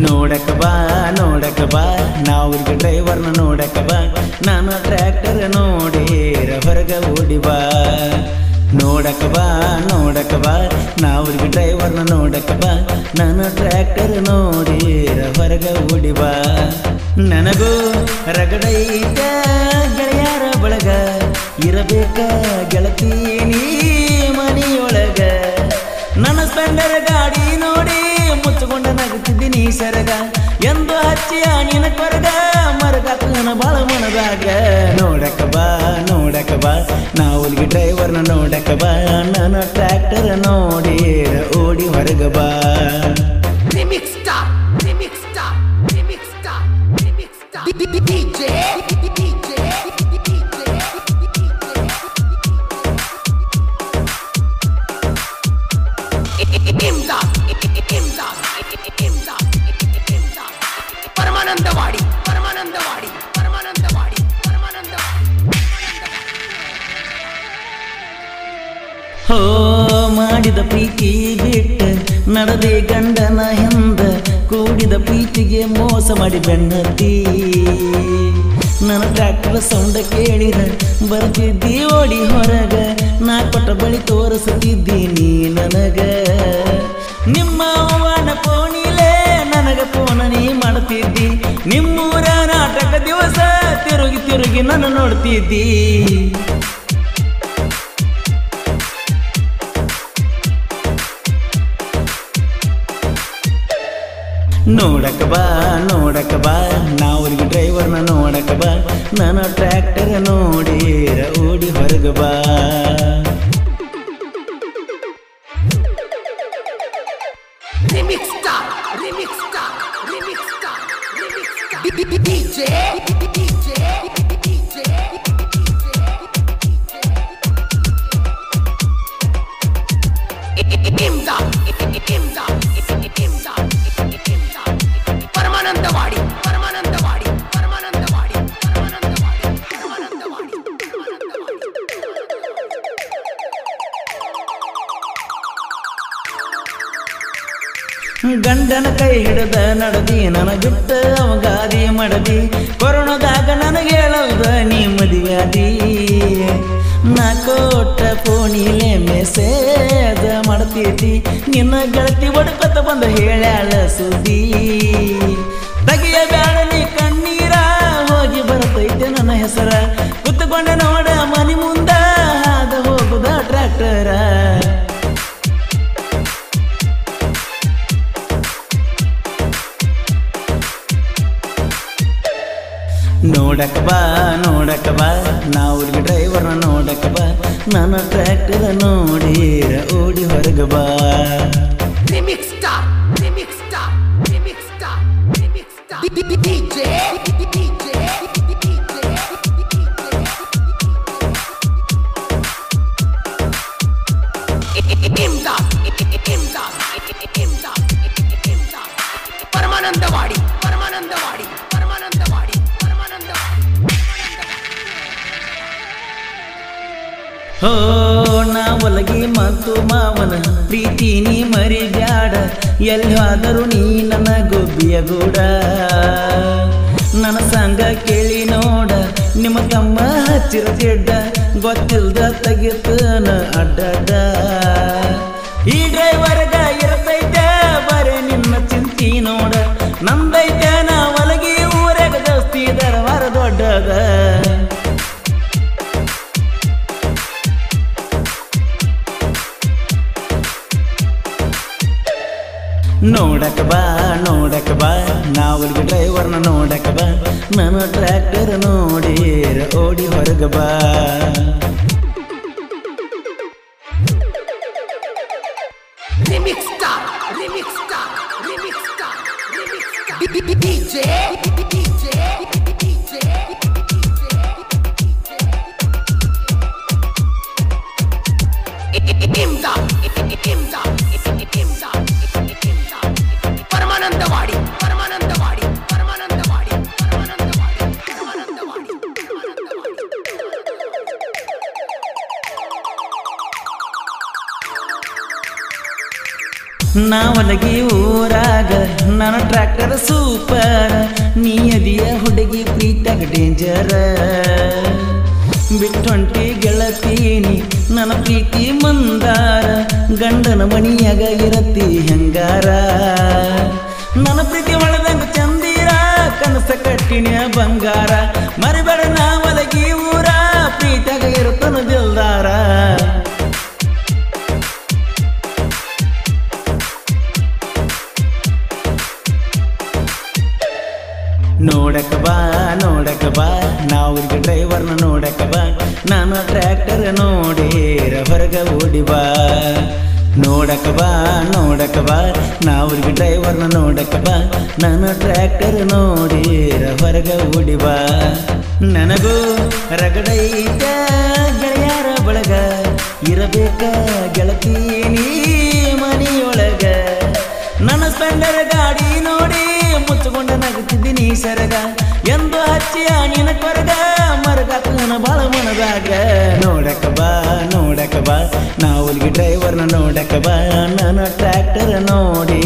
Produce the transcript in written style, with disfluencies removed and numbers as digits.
ನೋಡಕ ಬಾ ನಾವ್ರಿಗೆ ಡ್ರೈವರ್ನ ನೋಡಕ ಬಾ ನಾನು ಟ್ರ್ಯಾಕ್ಟರ್ ನೋಡೀರ ಹೊರಗ ಓಡಿ ಬಾ ನೋಡಕ ಬಾ ನಾವ್ರಿಗೆ ಡ್ರೈವರ್ನ ನೋಡಕ ಬಾ ನಾನು ಟ್ರ್ಯಾಕ್ಟರ್ ನೋಡೀರ ಹೊರಗ ಓಡಿ ಬಾ ನನಗೂ ರಗಡೈತ ಗೆಳೆಯರ ಬಳಗ ಇರಬೇಕ ಗೆಳತೀನಿ ಮನೆಯೊಳಗ ನನ್ನ ಸ್ಪೆಂಡರ್ ಗಾಡಿ ನೋಡಿ ಮುಚ್ಚಿಕೊಂಡ ನಗುತ್ತಿದ್ದೀನಿ ಸರಗ ಎಂದು ಹಚ್ಚಿಯ ನಿನ ಕೊರಗ ಮರಗಾತನ ಬಾಳ ಮನದಾಗ ನೋಡಕ ಬಾ ನಾವುಲ್ಗಿ ಡ್ರೈವರ್ನ ನೋಡಕ ಬಾ ನನ್ನ ಟ್ರ್ಯಾಕ್ಟರ್ ನೋಡಿ ಓಡಿ ಹೊರಗ ಬಾ ಪರಮಾನಂದವಾಡಿ ಹೋ ಮಾಡಿದ ಪ್ರೀತಿ ಬಿಟ್ಟ ನಡೆದೆ ಗಂಡನ ಹಿಂದ ಕೂಡಿದ ಪ್ರೀತಿಗೆ ಮೋಸ ಮಾಡಿ ಬೆನ್ನತ್ತಿ ನನ್ನ ಟ್ರ್ಯಾಕ್ಟರ್ ಸೌಂಡ ಕೇಳಿದ ಬರ್ತಿದ್ದಿ ಓಡಿ ಹೊರಗ ನಾ ಕೊಟ್ಟ ಬಳಿ ತೋರಿಸುತ್ತಿದ್ದೀನಿ ನನಗ ನಿಮ್ಮ ಅವ್ವನ ಫೋನಿಲೆ ನನಗ ಫೋನ ನೀ ಮಾಡ್ತಿದ್ದಿ ನಿಮ್ಮೂರ ನಾಟಕ ದಿವಸ ತಿರುಗಿ ನನ್ನ ನೋಡ್ತಿದ್ದಿ ನೋಡಕ ಬಾ ನಾವ್ರಿಗೆ ಡ್ರೈವರ್ನ ನೋಡಕ ಬಾ ನನ್ನ ಟ್ರ್ಯಾಕ್ಟರ್ ನೋಡೀರ ಓಡಿ ಹೊರಗ ಬಾ ಗಂಡನ ಕೈ ಹಿಡದ ನಡದಿ ನನ್ನ ಬಿಟ್ಟ ಅವಗಾದಿ ಮಾಡದಿ ಕೊರೋನಾದಾಗ ನನಗೆ ಹೇಳಲ್ದ ನೀ ಮದುವ್ಯಾದಿ ನಾ ಕೊಟ್ಟ ಫೋನಿಲೆ ಮೆಸೇಜ್ ಮಾಡ್ತಿದ್ದಿ ನಿನ್ನ ಗೆಳತಿ ಒಡ್ಕೊತ ಬಂದ ಹೇಳ್ಯಾಳ ಸುದ್ದಿ ತಗಿಯ ಬ್ಯಾಡ ನೀ ಕಣ್ಣೀರ ಹೋಗಿ ಬರ್ತೈತೆ ನನ್ನ ಹೆಸರ ಕುತ್ಕೊಂಡ ನೋಡ ಮನಿ ಮುಂದ ಹಾದ ಹೋಗುದ ಟ್ರ್ಯಾಕ್ಟರ ನೋಡಕ ಬಾ ನಾವ್ರಿಗೆ ಡ್ರೈವರ್ನ ನೋಡಕ ಬಾ ನನ್ನ ಟ್ರ್ಯಾಕ್ಟರ್ ನೋಡೀರ ಓಡಿ ಹೊರಗ ಬಾ ಪರಮಾನಂದವಾಡಿ ಹೋ ನಾ ಒಲಗಿ ಮತ್ತು ಮಾವನ ಪ್ರೀತಿ ನೀ ಮರಿಬ್ಯಾಡ ಎಲ್ಲಾದರೂ ನೀ ನನ್ನ ಗೊಬ್ಬಿಯ ಗೂಡ ನನ್ನ ಸಂಗ ಕೇಳಿ ನೋಡ ನಿಮ್ಮ ತಮ್ಮ ಹಚ್ಚಿರ ಗೆಡ್ಡ ಗೊತ್ತಿಲ್ದ ತೆಗಿತನ ಅಡ್ಡಡ್ಡ ಈ ಡ್ರೈವರ್ಗ ಇರತೈತೆ ಬರೇ ನಿನ್ನ ಚಿಂತಿ ನೋಡ ನಂದೈತೆ ನಾ ಒಲಗಿ ಊರಾಗ ಜಾಸ್ತಿ ದರವಾರ ದೊಡ್ಡದ ನೋಡಕ ಬಾ ನಾವ್ರಿಗೆ ಡ್ರೈವರ್ನ ನೋಡಕ ಬಾ ನನ್ನ ಟ್ರ್ಯಾಕ್ಟರ್ ನೋಡೀರ ಓಡಿ ಹೊರಗ ಬಾ ಪರಮಾನಂದವಾಡಿ ನಾವಲಗಿ ಊರಾಗ ನನ್ನ ಟ್ರ್ಯಾಕ್ಟರ್ ಸೂಪರ್ ನೀ ಅದಿಯ ಹುಡುಗಿ ಪ್ರೀತಾಗ ಡೇಂಜರ ಬಿಟ್ಟೊಂಟಿ ಗೆಳತೀನಿ ನನ್ನ ಪ್ರೀತಿ ಮಂದಾರ ಗಂಡನ ಮಣಿಯಾಗ ಇರತ್ತಿ ಹೆಂಗಾರ ನನ್ನ ಪ್ರೀತಿ ಒಳದಂಗ ಚಂದೀರ ಕನಸ ಕಟ್ಟಿನ ಬಂಗಾರ ಮರಿಬೇಡ ನಾವಲಗಿ ಊರ ಪ್ರೀತಾಗ ಇರುತ್ತನ ದಿಲ್ದಾರ ನೋಡಕ ಬಾ ನಾವ್ರಿಗೆ ಡ್ರೈವರ್ನ ನೋಡಕ ಬಾ ನಾನು ಟ್ರ್ಯಾಕ್ಟರ್ ನೋಡೇರ ಹೊರಗ ಓಡಿ ಬಾ ನೋಡಕ ಬಾ ನಾವ್ರಿಗೆ ಡ್ರೈವರ್ನ ನೋಡಕ ಬಾ ನಾನು ಟ್ರ್ಯಾಕ್ಟರ್ ನೋಡೇರ ಹೊರಗ ಓಡಿ ಬಾ ನನಗೂ ರಗಡೈತ ಗೆಳೆಯರ ಬಳಗ ಇರಬೇಕ ಗೆಳತೀನಿ ಮನೆಯೊಳಗ ನನ್ನ ಸ್ಪೆಂಡರ್ ಗಾಡಿ ನೋಡಿ ಮುಚ್ಚಿಕೊಂಡ ನಗುತ್ತಿದ್ದೀನಿ ಸರಗ ಎಂದು ಹಚ್ಚಿಯ ನಿನ ಕೊರಗ ಮರಗಾತನ ಬಾಳ ಮನದಾಗ ನೋಡಕ ಬಾ ನಾವಲ್ಗಿ ಡ್ರೈವರ್ನ ನೋಡಕ ಬಾ ನನ್ನ ಟ್ರ್ಯಾಕ್ಟರ್ ನೋಡಿ